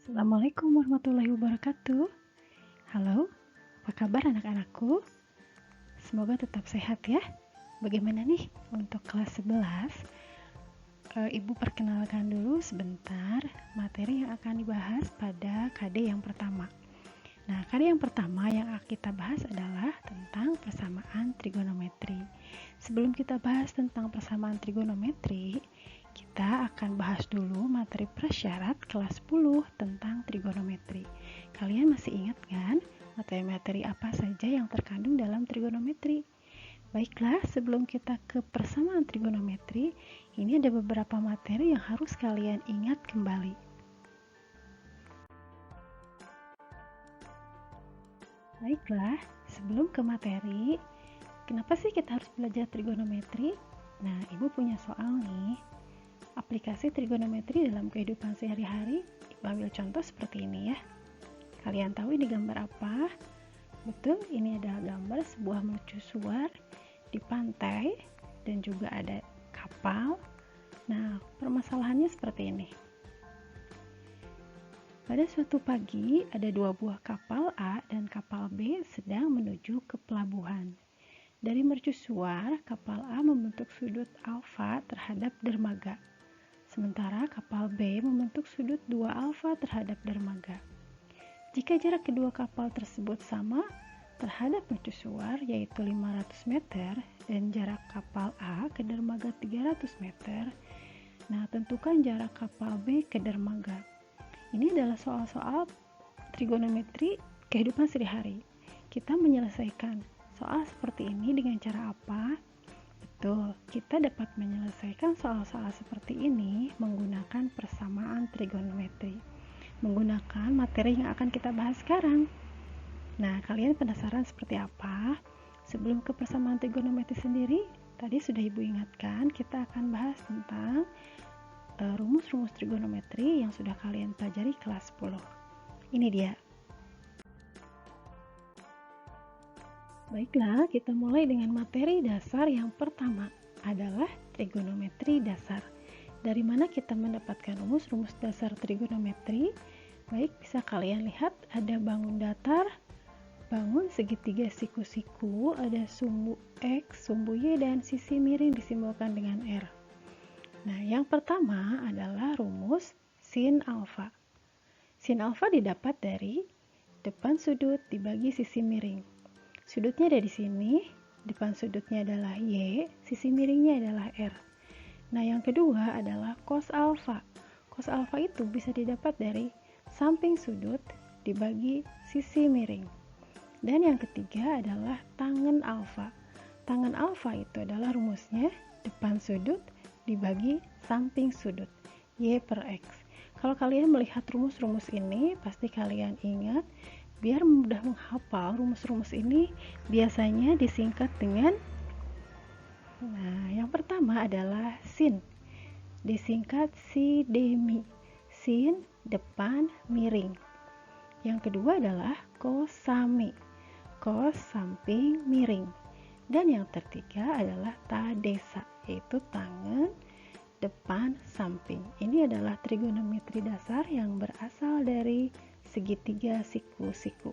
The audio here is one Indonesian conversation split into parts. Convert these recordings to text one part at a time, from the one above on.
Assalamualaikum warahmatullahi wabarakatuh. Halo, apa kabar anak-anakku? Semoga tetap sehat ya. Bagaimana nih untuk kelas 11? Ibu perkenalkan dulu sebentar materi yang akan dibahas pada KD yang pertama. Nah, KD yang pertama yang kita bahas adalah tentang persamaan trigonometri. Sebelum kita bahas tentang persamaan trigonometri, kita akan bahas dulu materi prasyarat kelas 10 tentang trigonometri. Kalian masih ingat kan materi-materi apa saja yang terkandung dalam trigonometri? Baiklah, sebelum kita ke persamaan trigonometri, ini ada beberapa materi yang harus kalian ingat kembali. Baiklah, sebelum ke materi, kenapa sih kita harus belajar trigonometri? Nah, Ibu punya soal nih. Aplikasi trigonometri dalam kehidupan sehari-hari, Ibu ambil contoh seperti ini ya. Kalian tahu ini gambar apa? Betul, ini adalah gambar sebuah mercusuar di pantai dan juga ada kapal. Nah, permasalahannya seperti ini. Pada suatu pagi, ada dua buah kapal A dan kapal B sedang menuju ke pelabuhan. Dari mercusuar, kapal A membentuk sudut alfa terhadap dermaga. Sementara kapal B membentuk sudut 2 alfa terhadap dermaga. Jika jarak kedua kapal tersebut sama terhadap mercusuar yaitu 500 meter dan jarak kapal A ke dermaga 300 meter, nah tentukan jarak kapal B ke dermaga. Ini adalah soal-soal trigonometri kehidupan sehari-hari. Kita menyelesaikan soal seperti ini dengan cara apa? Betul, kita dapat menyelesaikan soal-soal seperti ini menggunakan persamaan trigonometri, menggunakan materi yang akan kita bahas sekarang. Nah, kalian penasaran seperti apa? Sebelum ke persamaan trigonometri sendiri, tadi sudah Ibu ingatkan kita akan bahas tentang rumus-rumus trigonometri yang sudah kalian pelajari kelas 10. Ini dia. Baiklah, kita mulai dengan materi dasar yang pertama adalah trigonometri dasar. Dari mana kita mendapatkan rumus-rumus dasar trigonometri? Baik, bisa kalian lihat ada bangun datar, bangun segitiga siku-siku, ada sumbu X, sumbu Y, dan sisi miring disimbolkan dengan R. Nah, yang pertama adalah rumus sin alfa. Sin alfa didapat dari depan sudut dibagi sisi miring. Sudutnya ada di sini, depan sudutnya adalah Y, sisi miringnya adalah R. Nah, yang kedua adalah cos alfa. Cos alfa itu bisa didapat dari samping sudut dibagi sisi miring. Dan yang ketiga adalah tangen alfa. Tangen alfa itu adalah rumusnya depan sudut dibagi samping sudut, Y per X. Kalau kalian melihat rumus-rumus ini, pasti kalian ingat. Biar mudah menghafal rumus-rumus ini biasanya disingkat dengan yang pertama adalah sin. Disingkat si demi. Sin depan miring. Yang kedua adalah kosami. Kos samping miring. Dan yang ketiga adalah tadesa, yaitu tangan depan samping. Ini adalah trigonometri dasar yang berasal dari segitiga siku-siku.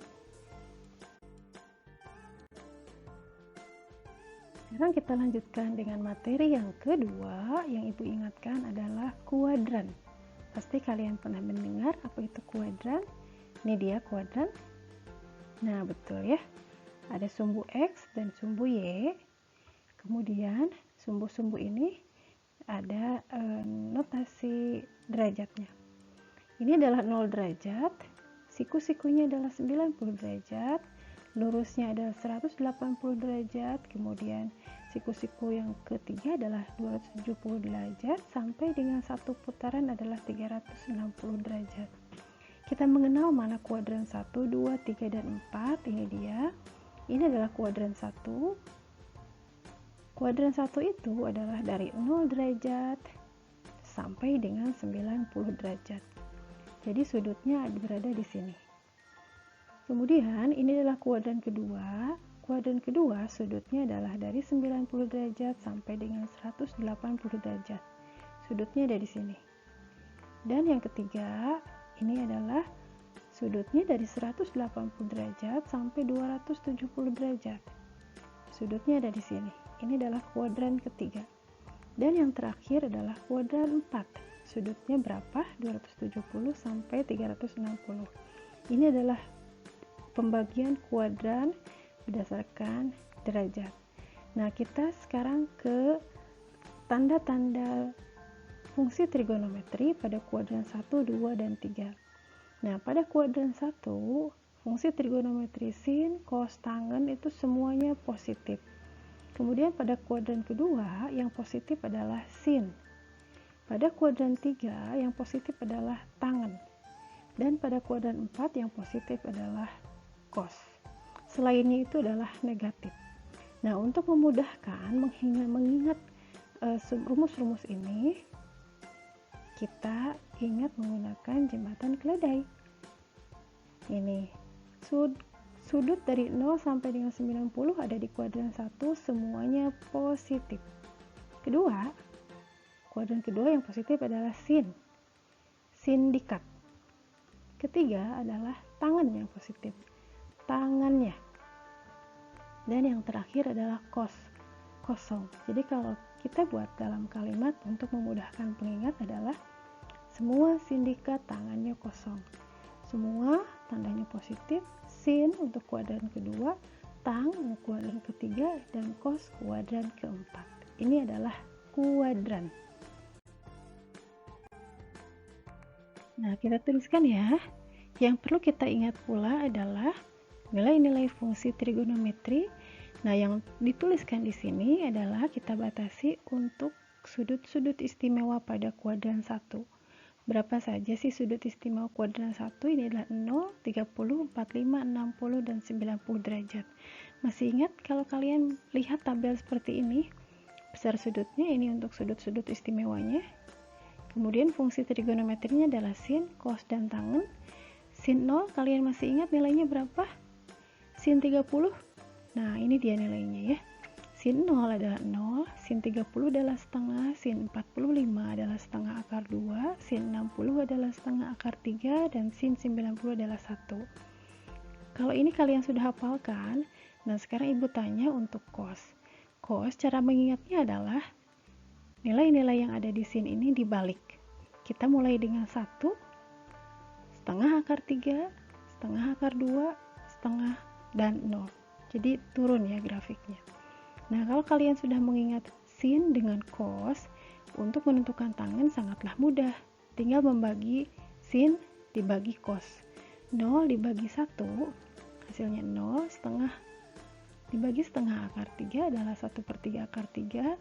Sekarang kita lanjutkan dengan materi yang kedua. Yang Ibu ingatkan adalah kuadran. Pasti kalian pernah mendengar apa itu kuadran. Ini dia kuadran. Nah, betul ya. Ada sumbu X dan sumbu Y. Kemudian sumbu-sumbu ini ada notasi derajatnya. Ini adalah 0 derajat. Siku-sikunya adalah 90 derajat, lurusnya adalah 180 derajat, kemudian siku-siku yang ketiga adalah 270 derajat, sampai dengan satu putaran adalah 360 derajat. Kita mengenal mana kuadran 1, 2, 3, dan 4, ini dia. Ini adalah kuadran 1. Kuadran 1 itu adalah dari 0 derajat sampai dengan 90 derajat. Jadi sudutnya berada di sini. Kemudian ini adalah kuadran kedua. Kuadran kedua sudutnya adalah dari 90 derajat sampai dengan 180 derajat. Sudutnya ada di sini. Dan yang ketiga, Ini adalah sudutnya dari 180 derajat sampai 270 derajat. Sudutnya ada di sini. Ini adalah kuadran ketiga. Dan yang terakhir adalah kuadran 4. Sudutnya berapa? 270 sampai 360. Ini adalah pembagian kuadran berdasarkan derajat. Nah, kita sekarang ke tanda-tanda fungsi trigonometri pada kuadran 1, 2, dan 3. Nah, pada kuadran 1, fungsi trigonometri sin, cos, tangen itu semuanya positif. Kemudian pada kuadran kedua, yang positif adalah sin. Pada kuadran 3, yang positif adalah tangen. Dan pada kuadran 4, yang positif adalah cos. Selainnya itu adalah negatif. Nah, untuk memudahkan mengingat rumus-rumus ini, kita ingat menggunakan jembatan keledai. Ini sudut dari 0 sampai dengan 90 ada di kuadran 1, semuanya positif. Kedua, kuadran kedua yang positif adalah sin dikat. Ketiga adalah tangan yang positif, tangannya. Dan yang terakhir adalah cos, kosong. Jadi kalau kita buat dalam kalimat untuk memudahkan pengingat adalah semua sindikat tangannya kosong. Semua tandanya positif, sin untuk kuadran kedua, tang untuk kuadran ketiga, dan cos kuadran keempat. Ini adalah kuadran. Nah, kita tuliskan ya. Yang perlu kita ingat pula adalah nilai-nilai fungsi trigonometri. Nah, yang dituliskan di sini adalah kita batasi untuk sudut-sudut istimewa pada kuadran 1. Berapa saja sih sudut istimewa kuadran 1? Ini adalah 0, 30, 45, 60, dan 90 derajat. Masih ingat kalau kalian lihat tabel seperti ini? Besar sudutnya ini untuk sudut-sudut istimewanya. Kemudian fungsi trigonometrinya adalah sin, cos, dan tangen. Sin 0, kalian masih ingat nilainya berapa? Sin 30. Nah, ini dia nilainya ya. Sin 0 adalah 0, sin 30 adalah setengah, sin 45 adalah setengah akar 2, sin 60 adalah setengah akar 3, dan sin 90 adalah 1. Kalau ini kalian sudah hafalkan, nah sekarang ibu tanya untuk cos. Cos, cara mengingatnya adalah nilai-nilai yang ada di sin ini dibalik. Kita mulai dengan 1, setengah akar 3, setengah akar 2, setengah, dan 0. Jadi turun ya grafiknya. Nah, kalau kalian sudah mengingat sin dengan cos, untuk menentukan tangen sangatlah mudah. Tinggal membagi sin dibagi cos. 0 dibagi 1, hasilnya 0, setengah dibagi setengah akar 3 adalah 1/3 akar 3.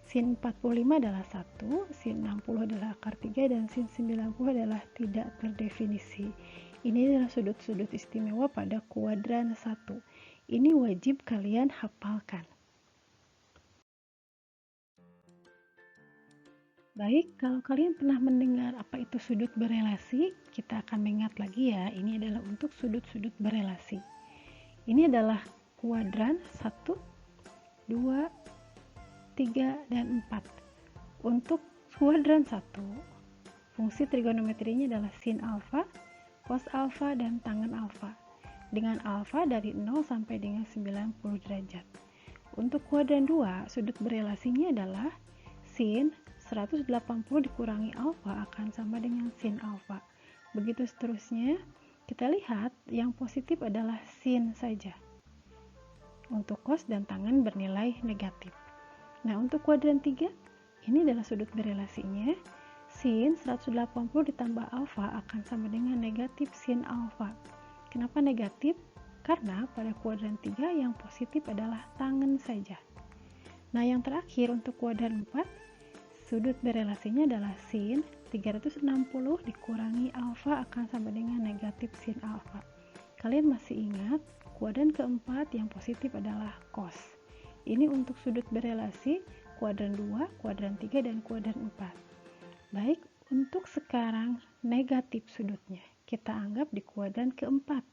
Sin 45 adalah 1, sin 60 adalah akar 3, dan sin 90 adalah tidak terdefinisi. Ini adalah sudut-sudut istimewa pada kuadran 1. Ini wajib kalian hafalkan. Baik, kalau kalian pernah mendengar apa itu sudut berelasi, kita akan mengingat lagi ya, ini adalah untuk sudut-sudut berelasi. Ini adalah kuadran 1, 2, 3, dan 4. Untuk kuadran 1, fungsi trigonometrinya adalah sin alfa, cos alfa, dan tangen alfa. Dengan alfa dari 0 sampai dengan 90 derajat. Untuk kuadran 2, sudut berelasinya adalah sin 180 dikurangi alfa akan sama dengan sin alfa. Begitu seterusnya, kita lihat yang positif adalah sin saja. Untuk cos dan tangen bernilai negatif. Nah, untuk kuadran 3, ini adalah sudut berelasinya. Sin 180 ditambah alfa akan sama dengan negatif sin alfa. Kenapa negatif? Karena pada kuadran 3 yang positif adalah tangen saja. Nah, yang terakhir untuk kuadran 4, sudut berelasinya adalah sin 360 dikurangi alfa akan sama dengan negatif sin alfa. Kalian masih ingat kuadran keempat yang positif adalah cos. Ini untuk sudut berelasi kuadran 2, kuadran 3, dan kuadran 4. Baik, untuk sekarang negatif sudutnya kita anggap di kuadran keempat.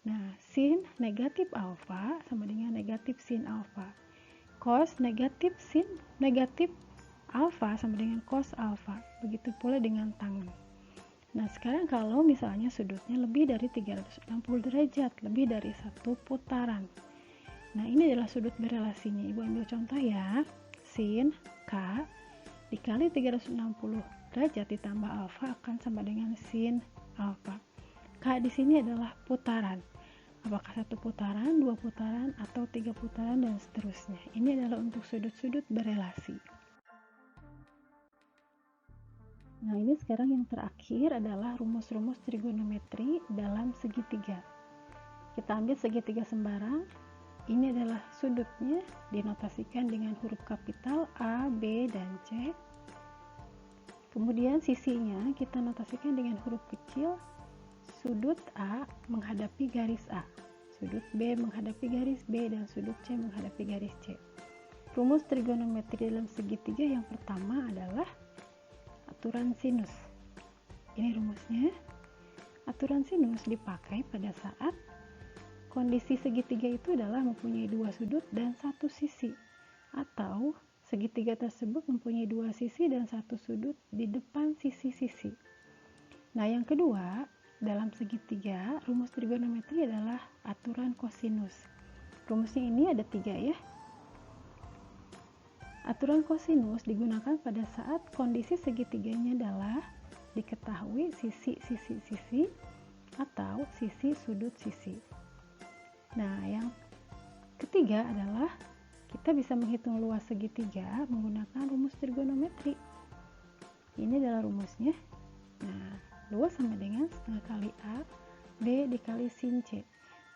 Nah, sin negatif alfa sama dengan negatif sin alfa. Cos negatif sin negatif alfa sama dengan cos alfa. Begitu pula dengan tangen. Nah, sekarang kalau misalnya sudutnya lebih dari 360 derajat, lebih dari satu putaran. Nah, ini adalah sudut berelasinya. Ibu ambil contoh ya. Sin K dikali 360 derajat ditambah alfa akan sama dengan sin alfa. K di sini adalah putaran. Apakah satu putaran, dua putaran, atau tiga putaran, dan seterusnya. Ini adalah untuk sudut-sudut berelasi. Nah, ini sekarang yang terakhir adalah rumus-rumus trigonometri dalam segitiga. Kita ambil segitiga sembarang. Ini adalah sudutnya, dinotasikan dengan huruf kapital A, B, dan C. Kemudian sisinya kita notasikan dengan huruf kecil. Sudut A menghadapi garis A, sudut B menghadapi garis B, dan sudut C menghadapi garis C. Rumus trigonometri dalam segitiga yang pertama adalah aturan sinus. Ini rumusnya. Aturan sinus dipakai pada saat kondisi segitiga itu adalah mempunyai dua sudut dan satu sisi, atau segitiga tersebut mempunyai dua sisi dan satu sudut di depan sisi-sisi. Nah, yang kedua, dalam segitiga, rumus trigonometri adalah aturan kosinus. Rumusnya ini ada 3 ya. Aturan kosinus digunakan pada saat kondisi segitiganya adalah diketahui sisi-sisi-sisi atau sisi sudut sisi. Nah, yang ketiga adalah kita bisa menghitung luas segitiga menggunakan rumus trigonometri. Ini adalah rumusnya. Nah, luas sama dengan setengah kali A, B dikali sin C.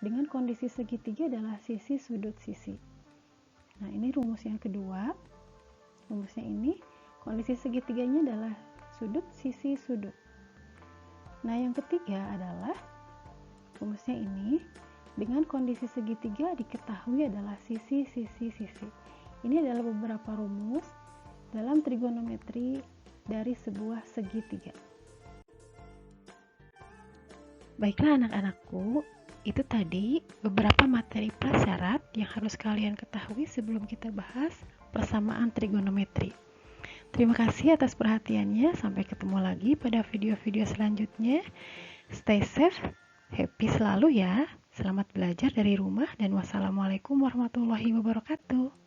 Dengan kondisi segitiga adalah sisi sudut sisi. Nah, ini rumus yang kedua. Rumusnya ini, kondisi segitiganya adalah sudut sisi sudut. Nah, yang ketiga adalah rumusnya ini, dengan kondisi segitiga diketahui adalah sisi-sisi-sisi. Ini adalah beberapa rumus dalam trigonometri dari sebuah segitiga. Baiklah anak-anakku, itu tadi beberapa materi prasyarat yang harus kalian ketahui sebelum kita bahas persamaan trigonometri. Terima kasih atas perhatiannya. Sampai ketemu lagi pada video-video selanjutnya. Stay safe, happy selalu ya. Selamat belajar dari rumah dan wassalamualaikum warahmatullahi wabarakatuh.